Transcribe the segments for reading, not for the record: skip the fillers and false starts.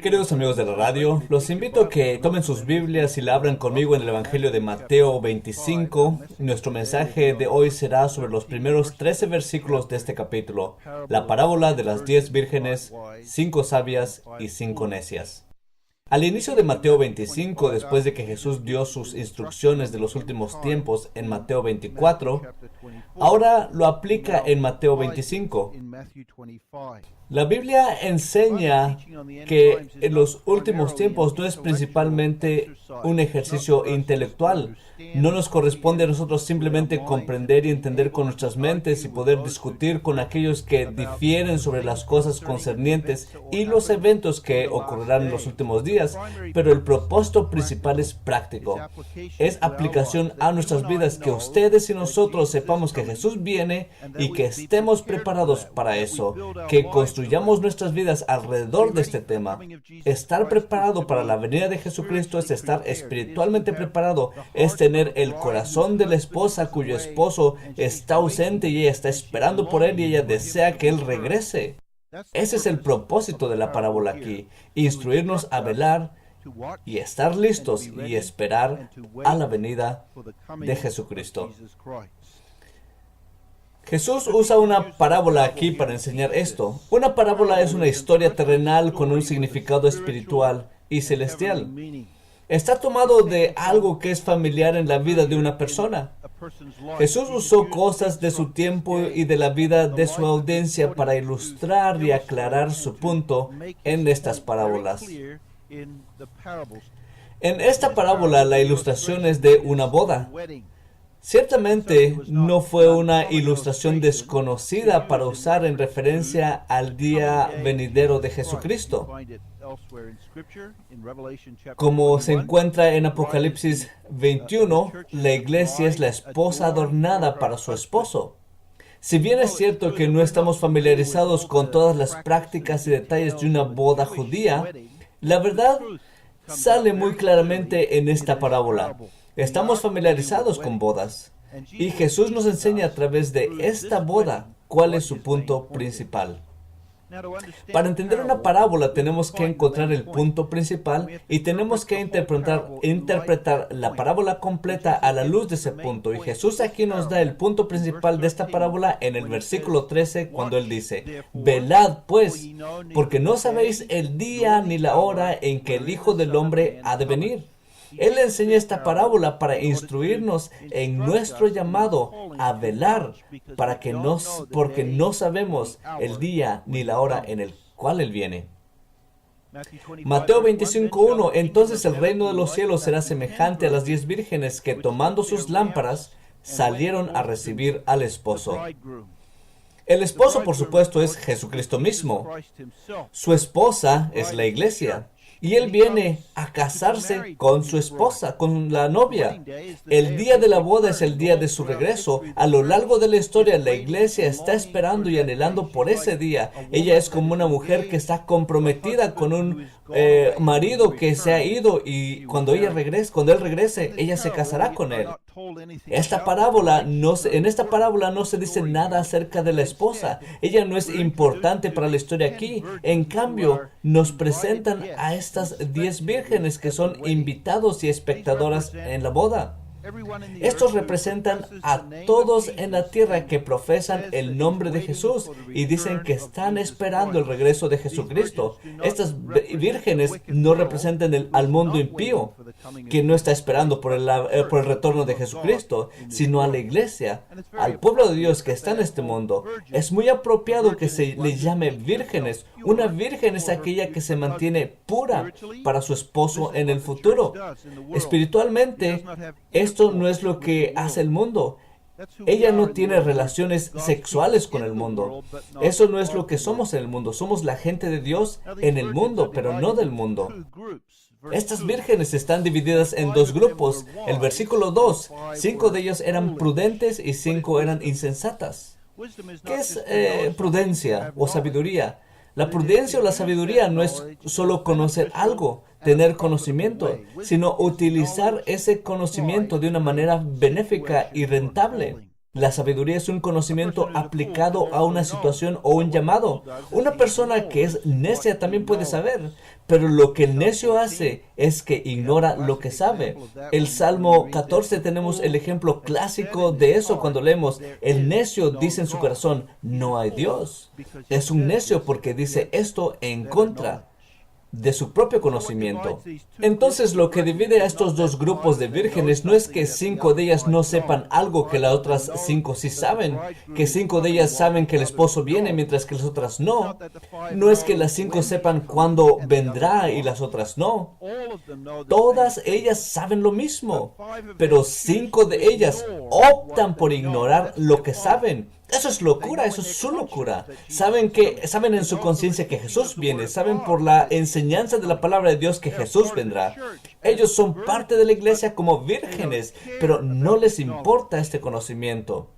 Queridos amigos de la radio, los invito a que tomen sus Biblias y la abran conmigo en el Evangelio de Mateo 25. Nuestro mensaje de hoy será sobre los primeros 13 versículos de este capítulo, la parábola de las 10 vírgenes, 5 sabias y 5 necias. Al inicio de Mateo 25, después de que Jesús dio sus instrucciones de los últimos tiempos en Mateo 24, ahora lo aplica en Mateo 25. La Biblia enseña que en los últimos tiempos no es principalmente un ejercicio intelectual. No nos corresponde a nosotros simplemente comprender y entender con nuestras mentes y poder discutir con aquellos que difieren sobre las cosas concernientes y los eventos que ocurrirán en los últimos días, pero el propósito principal es práctico. Es aplicación a nuestras vidas, que ustedes y nosotros sepamos que Jesús viene y que estemos preparados para eso, que construyamos nuestras vidas alrededor de este tema. Estar preparado para la venida de Jesucristo es estar espiritualmente preparado, es tener el corazón de la esposa cuyo esposo está ausente y ella está esperando por él y ella desea que él regrese. Ese es el propósito de la parábola aquí, instruirnos a velar y estar listos y esperar a la venida de Jesucristo. Jesús usa una parábola aquí para enseñar esto. Una parábola es una historia terrenal con un significado espiritual y celestial. Está tomado de algo que es familiar en la vida de una persona. Jesús usó cosas de su tiempo y de la vida de su audiencia para ilustrar y aclarar su punto en estas parábolas. En esta parábola, la ilustración es de una boda. Ciertamente no fue una ilustración desconocida para usar en referencia al día venidero de Jesucristo. Como se encuentra en Apocalipsis 21, la iglesia es la esposa adornada para su esposo. Si bien es cierto que no estamos familiarizados con todas las prácticas y detalles de una boda judía, la verdad sale muy claramente en esta parábola. Estamos familiarizados con bodas, y Jesús nos enseña a través de esta boda cuál es su punto principal. Para entender una parábola tenemos que encontrar el punto principal y tenemos que interpretar la parábola completa a la luz de ese punto. Y Jesús aquí nos da el punto principal de esta parábola en el versículo 13 cuando Él dice: velad pues, porque no sabéis el día ni la hora en que el Hijo del Hombre ha de venir. Él enseña esta parábola para instruirnos en nuestro llamado a velar, porque no sabemos el día ni la hora en el cual Él viene. Mateo 25:1. Entonces el reino de los cielos será semejante a las 10 vírgenes que, tomando sus lámparas, salieron a recibir al esposo. El esposo, por supuesto, es Jesucristo mismo. Su esposa es la iglesia. Y Él viene a casarse con su esposa, con la novia. El día de la boda es el día de su regreso. A lo largo de la historia, la iglesia está esperando y anhelando por ese día. Ella es como una mujer que está comprometida con un marido que se ha ido, y cuando él regrese, ella se casará con él. En esta parábola no se dice nada acerca de la esposa. Ella no es importante para la historia aquí. En cambio, nos presentan a estas 10 vírgenes que son invitados y espectadoras en la boda. Estos representan a todos en la tierra que profesan el nombre de Jesús y dicen que están esperando el regreso de Jesucristo. Estas vírgenes no representan al mundo impío, que no está esperando por el retorno de Jesucristo, sino a la iglesia, al pueblo de Dios que está en este mundo. Es muy apropiado que se le llame vírgenes. Una virgen es aquella que se mantiene pura para su esposo en el futuro. Espiritualmente, esto no es lo que hace el mundo. Ella no tiene relaciones sexuales con el mundo. Eso no es lo que somos en el mundo. Somos la gente de Dios en el mundo, pero no del mundo. Estas vírgenes están divididas en dos grupos. El versículo 2, 5 de ellos eran prudentes y 5 eran insensatas. ¿Qué es prudencia o sabiduría? La prudencia o la sabiduría no es solo conocer algo, tener conocimiento, sino utilizar ese conocimiento de una manera benéfica y rentable. La sabiduría es un conocimiento aplicado a una situación o un llamado. Una persona que es necia también puede saber, pero lo que el necio hace es que ignora lo que sabe. El Salmo 14 tenemos el ejemplo clásico de eso cuando leemos, el necio dice en su corazón, no hay Dios. Es un necio porque dice esto en contra de su propio conocimiento. Entonces, lo que divide a estos dos grupos de vírgenes no es que 5 de ellas no sepan algo que las otras 5 sí saben, que 5 de ellas saben que el esposo viene mientras que las otras no. No es que las 5 sepan cuándo vendrá y las otras no. Todas ellas saben lo mismo, pero 5 de ellas optan por ignorar lo que saben. Eso es locura, eso es su locura. Saben en su conciencia que Jesús viene, saben por la enseñanza de la palabra de Dios que Jesús vendrá. Ellos son parte de la iglesia como vírgenes, pero no les importa este conocimiento.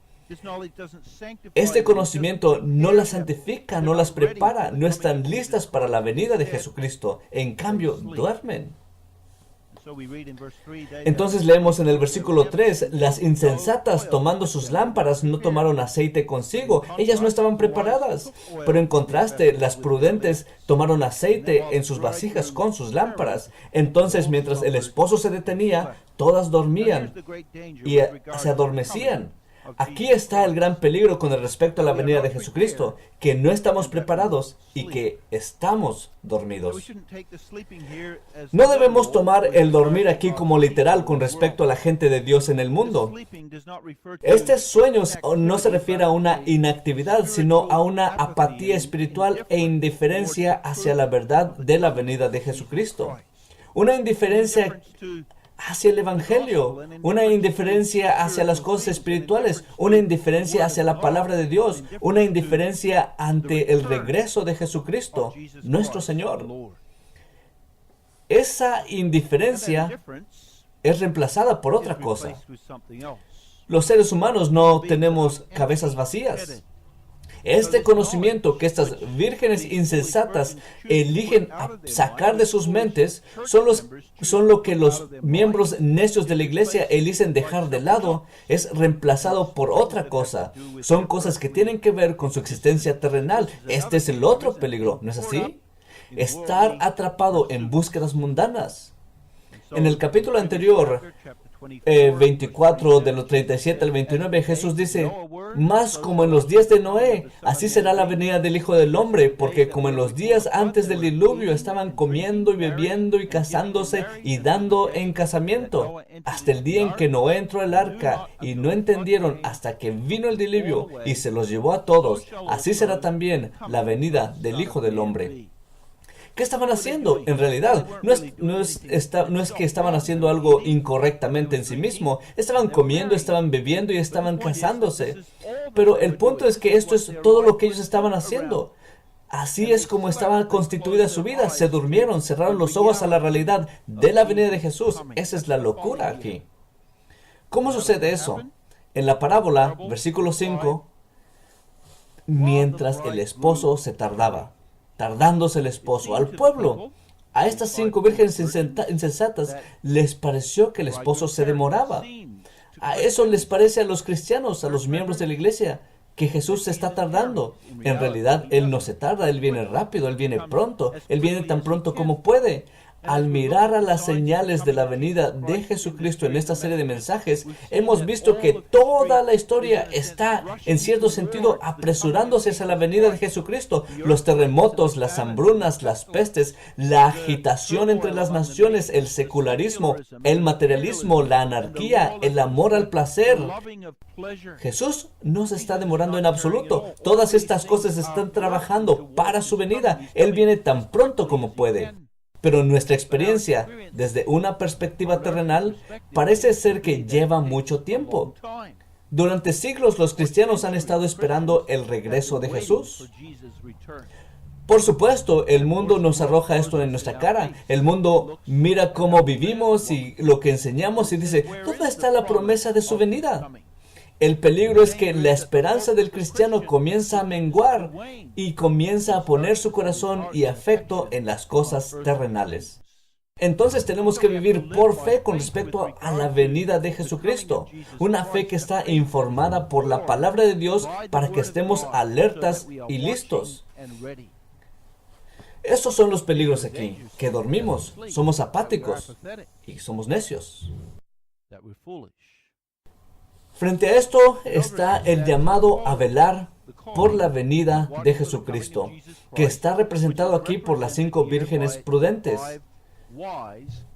Este conocimiento no las santifica, no las prepara, no están listas para la venida de Jesucristo. En cambio, duermen. Entonces leemos en el versículo 3, las insensatas tomando sus lámparas no tomaron aceite consigo, ellas no estaban preparadas, pero en contraste las prudentes tomaron aceite en sus vasijas con sus lámparas. Entonces mientras el esposo se detenía, todas dormían y se adormecían. Aquí está el gran peligro con respecto a la venida de Jesucristo, que no estamos preparados y que estamos dormidos. No debemos tomar el dormir aquí como literal con respecto a la gente de Dios en el mundo. Este sueño no se refiere a una inactividad, sino a una apatía espiritual e indiferencia hacia la verdad de la venida de Jesucristo. Una indiferencia hacia el Evangelio, una indiferencia hacia las cosas espirituales, una indiferencia hacia la palabra de Dios, una indiferencia ante el regreso de Jesucristo, nuestro Señor. Esa indiferencia es reemplazada por otra cosa. Los seres humanos no tenemos cabezas vacías. Este conocimiento que estas vírgenes insensatas eligen sacar de sus mentes son lo que los miembros necios de la iglesia eligen dejar de lado, es reemplazado por otra cosa. Son cosas que tienen que ver con su existencia terrenal. Este es el otro peligro, ¿no es así? Estar atrapado en búsquedas mundanas. En el capítulo anterior, 24 de los 37 al 29, Jesús dice, más como en los días de Noé, así será la venida del Hijo del Hombre, porque como en los días antes del diluvio estaban comiendo y bebiendo y casándose y dando en casamiento, hasta el día en que Noé entró al arca y no entendieron hasta que vino el diluvio y se los llevó a todos, así será también la venida del Hijo del Hombre. ¿Qué estaban haciendo? En realidad, no es que estaban haciendo algo incorrectamente en sí mismo. Estaban comiendo, estaban bebiendo y estaban casándose. Pero el punto es que esto es todo lo que ellos estaban haciendo. Así es como estaba constituida su vida. Se durmieron, cerraron los ojos a la realidad de la venida de Jesús. Esa es la locura aquí. ¿Cómo sucede eso? En la parábola, versículo 5, mientras el esposo se tardándose el esposo, al pueblo, a estas 5 vírgenes insensatas les pareció que el esposo se demoraba. A eso les parece a los cristianos, a los miembros de la iglesia, que Jesús se está tardando. En realidad, Él no se tarda, Él viene rápido, Él viene pronto, Él viene tan pronto como puede. Al mirar a las señales de la venida de Jesucristo en esta serie de mensajes, hemos visto que toda la historia está, en cierto sentido, apresurándose hacia la venida de Jesucristo. Los terremotos, las hambrunas, las pestes, la agitación entre las naciones, el secularismo, el materialismo, la anarquía, el amor al placer. Jesús no se está demorando en absoluto. Todas estas cosas están trabajando para su venida. Él viene tan pronto como puede. Pero nuestra experiencia, desde una perspectiva terrenal, parece ser que lleva mucho tiempo. Durante siglos los cristianos han estado esperando el regreso de Jesús. Por supuesto, el mundo nos arroja esto en nuestra cara. El mundo mira cómo vivimos y lo que enseñamos y dice, ¿dónde está la promesa de su venida? El peligro es que la esperanza del cristiano comienza a menguar y comienza a poner su corazón y afecto en las cosas terrenales. Entonces tenemos que vivir por fe con respecto a la venida de Jesucristo. Una fe que está informada por la palabra de Dios para que estemos alertas y listos. Esos son los peligros aquí, que dormimos, somos apáticos y somos necios. Frente a esto está el llamado a velar por la venida de Jesucristo, que está representado aquí por las 5 vírgenes prudentes.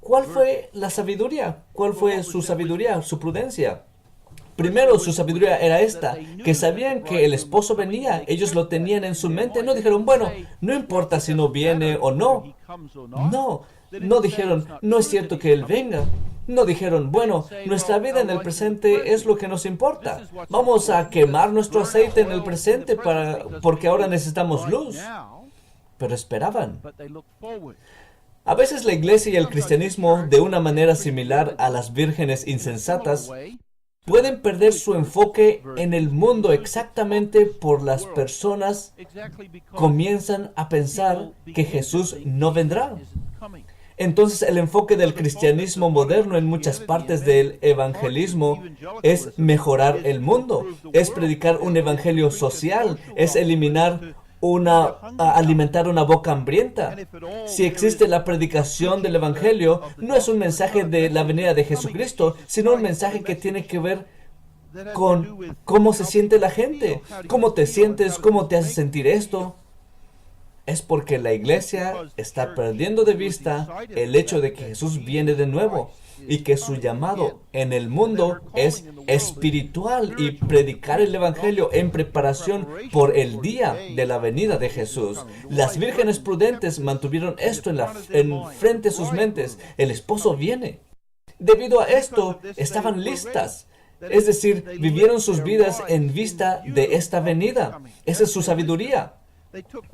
¿Cuál fue la sabiduría? ¿Cuál fue su sabiduría, su prudencia? Primero, su sabiduría era esta, que sabían que el esposo venía, ellos lo tenían en su mente, no dijeron, bueno, no importa si no viene o no. No dijeron, no es cierto que él venga. No dijeron, bueno, nuestra vida en el presente es lo que nos importa. Vamos a quemar nuestro aceite en el presente porque ahora necesitamos luz. Pero esperaban. A veces la iglesia y el cristianismo, de una manera similar a las vírgenes insensatas, pueden perder su enfoque en el mundo exactamente por las personas comienzan a pensar que Jesús no vendrá. Entonces el enfoque del cristianismo moderno en muchas partes del evangelismo es mejorar el mundo, es predicar un evangelio social, es alimentar una boca hambrienta. Si existe la predicación del evangelio, no es un mensaje de la venida de Jesucristo, sino un mensaje que tiene que ver con cómo se siente la gente, cómo te sientes, cómo te hace sentir esto. Es porque la iglesia está perdiendo de vista el hecho de que Jesús viene de nuevo y que su llamado en el mundo es espiritual y predicar el evangelio en preparación por el día de la venida de Jesús. Las vírgenes prudentes mantuvieron esto en frente de sus mentes. El esposo viene. Debido a esto, estaban listas. Es decir, vivieron sus vidas en vista de esta venida. Esa es su sabiduría.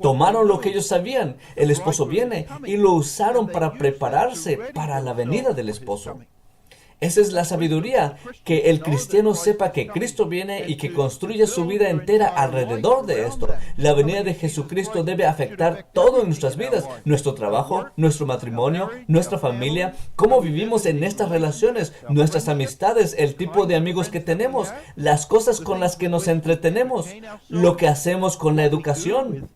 Tomaron lo que ellos sabían, el esposo viene, y lo usaron para prepararse para la venida del esposo. Esa es la sabiduría, que el cristiano sepa que Cristo viene y que construye su vida entera alrededor de esto. La venida de Jesucristo debe afectar todo en nuestras vidas, nuestro trabajo, nuestro matrimonio, nuestra familia, cómo vivimos en estas relaciones, nuestras amistades, el tipo de amigos que tenemos, las cosas con las que nos entretenemos, lo que hacemos con la educación.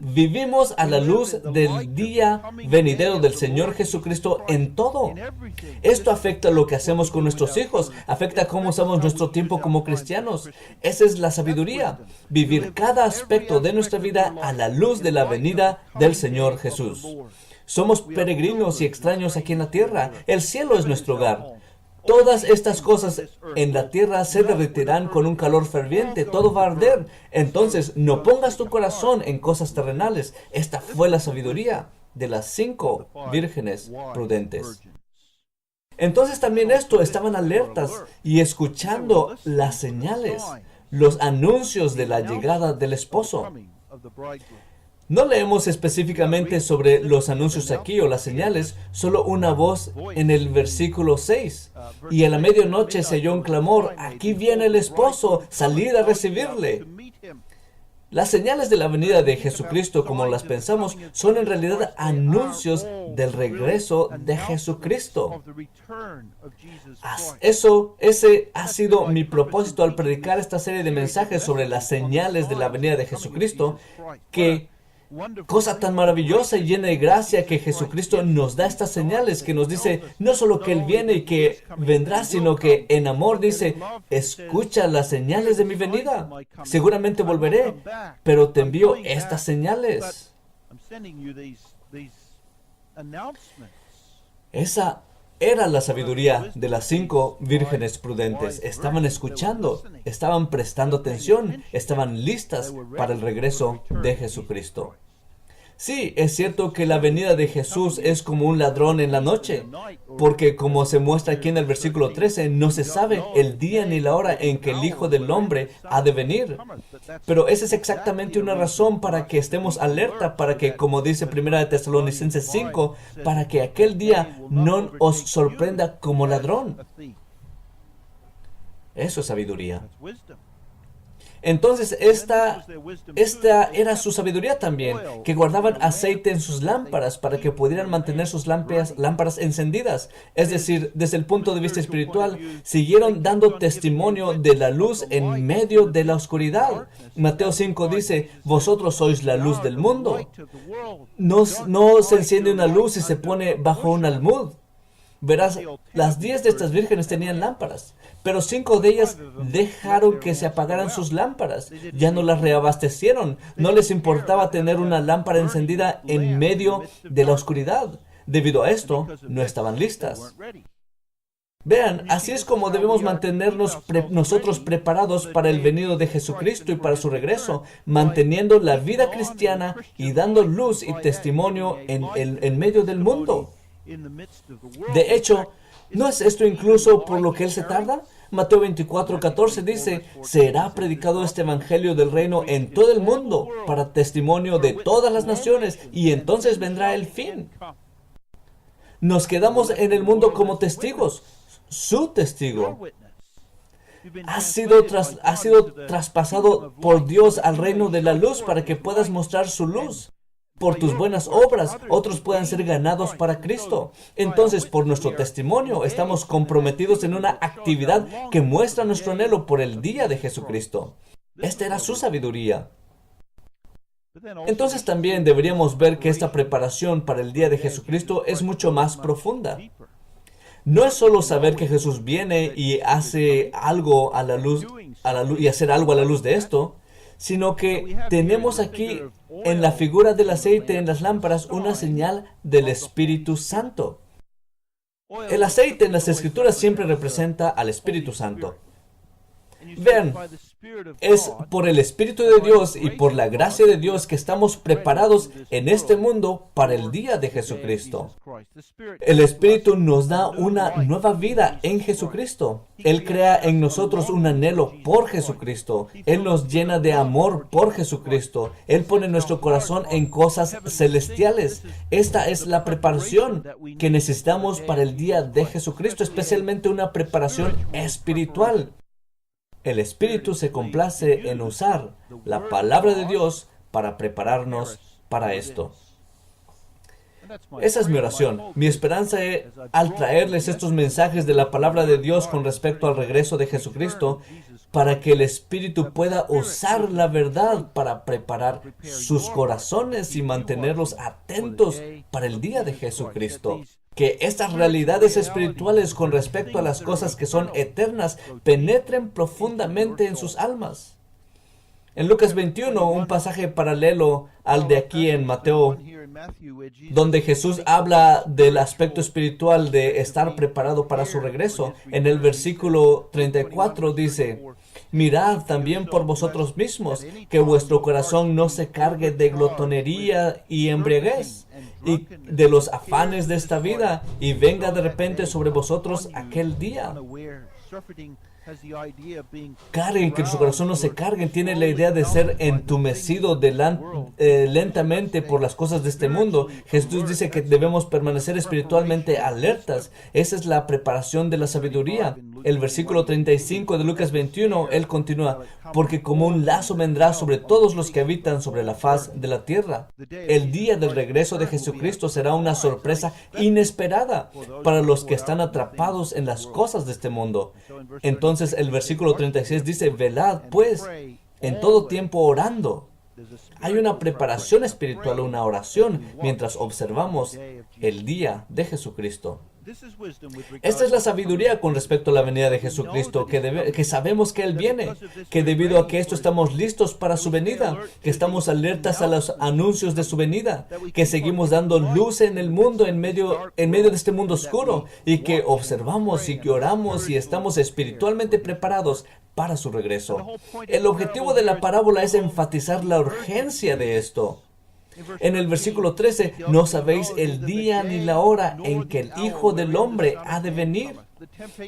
Vivimos a la luz del día venidero del Señor Jesucristo en todo. Esto afecta lo que hacemos con nuestros hijos, afecta cómo usamos nuestro tiempo como cristianos. Esa es la sabiduría, vivir cada aspecto de nuestra vida a la luz de la venida del Señor Jesús. Somos peregrinos y extraños aquí en la tierra. El cielo es nuestro hogar. Todas estas cosas en la tierra se derretirán con un calor ferviente, todo va a arder. Entonces, no pongas tu corazón en cosas terrenales. Esta fue la sabiduría de las 5 vírgenes prudentes. Entonces también estaban alertas y escuchando las señales, los anuncios de la llegada del esposo. No leemos específicamente sobre los anuncios aquí o las señales, solo una voz en el versículo 6. Y a la medianoche se oyó un clamor, aquí viene el esposo, salid a recibirle. Las señales de la venida de Jesucristo, como las pensamos, son en realidad anuncios del regreso de Jesucristo. Ese ha sido mi propósito al predicar esta serie de mensajes sobre las señales de la venida de Jesucristo, que cosa tan maravillosa y llena de gracia que Jesucristo nos da estas señales, que nos dice no solo que Él viene y que vendrá, sino que en amor dice, escucha las señales de mi venida. Seguramente volveré, pero te envío estas señales. Esa era la sabiduría de las 5 vírgenes prudentes. Estaban escuchando, estaban prestando atención, estaban listas para el regreso de Jesucristo. Sí, es cierto que la venida de Jesús es como un ladrón en la noche, porque como se muestra aquí en el versículo 13, no se sabe el día ni la hora en que el Hijo del Hombre ha de venir. Pero esa es exactamente una razón para que estemos alerta, para que, como dice 1 Tesalonicenses 5, para que aquel día no os sorprenda como ladrón. Eso es sabiduría. Entonces, esta era su sabiduría también, que guardaban aceite en sus lámparas para que pudieran mantener sus lámparas encendidas. Es decir, desde el punto de vista espiritual, siguieron dando testimonio de la luz en medio de la oscuridad. Mateo 5 dice, vosotros sois la luz del mundo. No se enciende una luz y se pone bajo un almud. Verás, las 10 de estas vírgenes tenían lámparas, pero 5 de ellas dejaron que se apagaran sus lámparas. Ya no las reabastecieron. No les importaba tener una lámpara encendida en medio de la oscuridad. Debido a esto, no estaban listas. Vean, así es como debemos mantenernos nosotros preparados para el venido de Jesucristo y para su regreso, manteniendo la vida cristiana y dando luz y testimonio en medio del mundo. De hecho, ¿no es esto incluso por lo que Él se tarda? Mateo 24:14 dice, será predicado este evangelio del reino en todo el mundo para testimonio de todas las naciones y entonces vendrá el fin. Nos quedamos en el mundo como testigos. Su testigo ha sido traspasado por Dios al reino de la luz para que puedas mostrar su luz. Por tus buenas obras, otros puedan ser ganados para Cristo. Entonces, por nuestro testimonio, estamos comprometidos en una actividad que muestra nuestro anhelo por el día de Jesucristo. Esta era su sabiduría. Entonces también deberíamos ver que esta preparación para el día de Jesucristo es mucho más profunda. No es solo saber que Jesús viene y hace algo a la luz y hacer algo a la luz de esto, sino que tenemos aquí en la figura del aceite en las lámparas una señal del Espíritu Santo. El aceite en las Escrituras siempre representa al Espíritu Santo. Vean, es por el Espíritu de Dios y por la gracia de Dios que estamos preparados en este mundo para el día de Jesucristo. El Espíritu nos da una nueva vida en Jesucristo. Él crea en nosotros un anhelo por Jesucristo. Él nos llena de amor por Jesucristo. Él pone nuestro corazón en cosas celestiales. Esta es la preparación que necesitamos para el día de Jesucristo, especialmente una preparación espiritual. El Espíritu se complace en usar la palabra de Dios para prepararnos para esto. Esa es mi oración. Mi esperanza al traerles estos mensajes de la palabra de Dios con respecto al regreso de Jesucristo, para que el Espíritu pueda usar la verdad para preparar sus corazones y mantenerlos atentos para el día de Jesucristo. Que estas realidades espirituales con respecto a las cosas que son eternas penetren profundamente en sus almas. En Lucas 21, un pasaje paralelo al de aquí en Mateo, donde Jesús habla del aspecto espiritual de estar preparado para su regreso. En el versículo 34 dice, mirad también por vosotros mismos, que vuestro corazón no se cargue de glotonería y embriaguez, y de los afanes de esta vida, y venga de repente sobre vosotros aquel día. Carguen, que su corazón no se cargue. Tiene la idea de ser entumecido lentamente por las cosas de este mundo. Jesús dice que debemos permanecer espiritualmente alertas. Esa es la preparación de la sabiduría. El versículo 35 de Lucas 21, él continúa, porque como un lazo vendrá sobre todos los que habitan sobre la faz de la tierra. El día del regreso de Jesucristo será una sorpresa inesperada para los que están atrapados en las cosas de este mundo. Entonces el versículo 36 dice, velad pues en todo tiempo orando. Hay una preparación espiritual, una oración, mientras observamos el día de Jesucristo. Esta es la sabiduría con respecto a la venida de Jesucristo, que sabemos que Él viene, que debido a que esto estamos listos para su venida, que estamos alertas a los anuncios de su venida, que seguimos dando luz en el mundo, en medio de este mundo oscuro, y que observamos y que oramos y estamos espiritualmente preparados para su regreso. El objetivo de la parábola es enfatizar la urgencia de esto. En el versículo 13, no sabéis el día ni la hora en que el Hijo del Hombre ha de venir.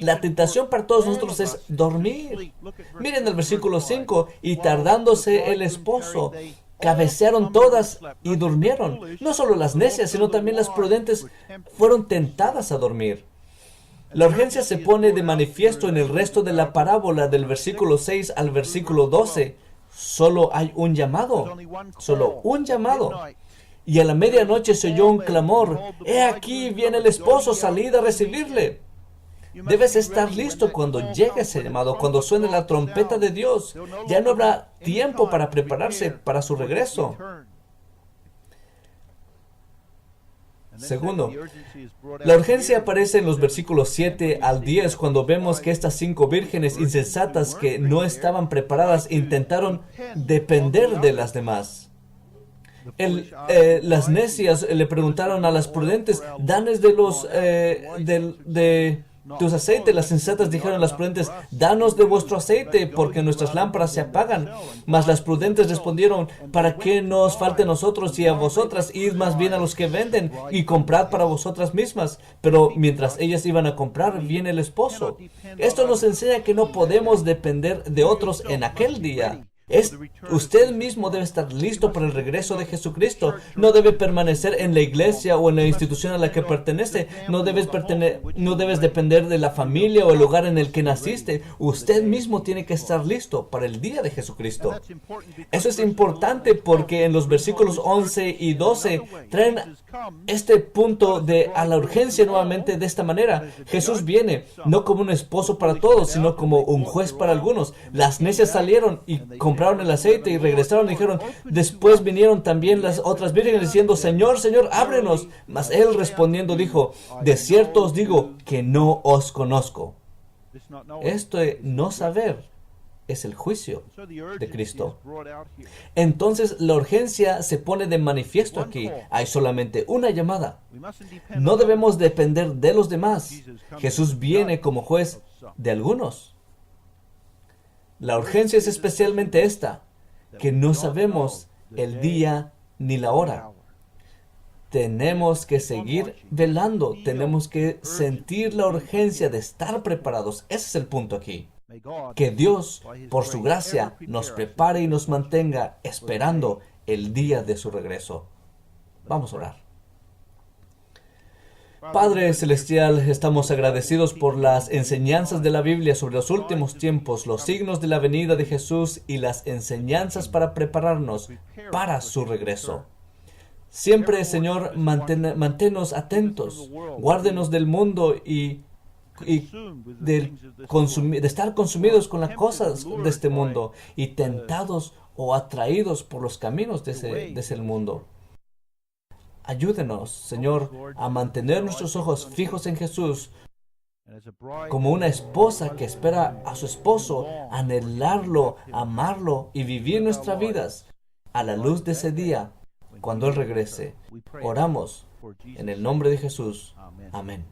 La tentación para todos nosotros es dormir. Miren el versículo 5, y tardándose el esposo, cabecearon todas y durmieron. No solo las necias, sino también las prudentes fueron tentadas a dormir. La urgencia se pone de manifiesto en el resto de la parábola del versículo 6 al versículo 12. Solo hay un llamado, solo un llamado. Y a la medianoche se oyó un clamor: «He aquí viene el esposo, salid a recibirle». Debes estar listo cuando llegue ese llamado, cuando suene la trompeta de Dios. Ya no habrá tiempo para prepararse para su regreso. Segundo, la urgencia aparece en los versículos 7 al 10 cuando vemos que estas 5 vírgenes insensatas que no estaban preparadas intentaron depender de las demás. Las necias le preguntaron a las prudentes: «Danos de tus aceites». Las sensatas dijeron a las prudentes: «Danos de vuestro aceite, porque nuestras lámparas se apagan». Mas las prudentes respondieron: «¿Para qué nos falte a nosotros y a vosotras? Id más bien a los que venden y comprad para vosotras mismas». Pero mientras ellas iban a comprar, viene el esposo. Esto nos enseña que no podemos depender de otros en aquel día. Usted mismo debe estar listo para el regreso de Jesucristo. No debe permanecer en la iglesia o en la institución a la que pertenece. No debes depender de la familia o el lugar en el que naciste. Usted mismo tiene que estar listo para el día de Jesucristo. Eso es importante porque en los versículos 11 y 12 traen este punto a la urgencia nuevamente de esta manera. Jesús viene no como un esposo para todos, sino como un juez para algunos. Las necias salieron y compraron el aceite y regresaron y dijeron. Después vinieron también las otras vírgenes diciendo: «Señor, Señor, ábrenos». Mas él respondiendo dijo: «De cierto os digo que no os conozco». Esto de no saber es el juicio de Cristo. Entonces la urgencia se pone de manifiesto aquí. Hay solamente una llamada. No debemos depender de los demás. Jesús viene como juez de algunos. La urgencia es especialmente esta, que no sabemos el día ni la hora. Tenemos que seguir velando, tenemos que sentir la urgencia de estar preparados. Ese es el punto aquí. Que Dios, por su gracia, nos prepare y nos mantenga esperando el día de su regreso. Vamos a orar. Padre Celestial, estamos agradecidos por las enseñanzas de la Biblia sobre los últimos tiempos, los signos de la venida de Jesús y las enseñanzas para prepararnos para su regreso. Siempre, Señor, manténnos atentos, guárdenos del mundo y de estar consumidos con las cosas de este mundo y tentados o atraídos por los caminos de ese mundo. Ayúdenos, Señor, a mantener nuestros ojos fijos en Jesús, como una esposa que espera a su esposo, anhelarlo, amarlo y vivir nuestras vidas a la luz de ese día, cuando Él regrese. Oramos en el nombre de Jesús. Amén.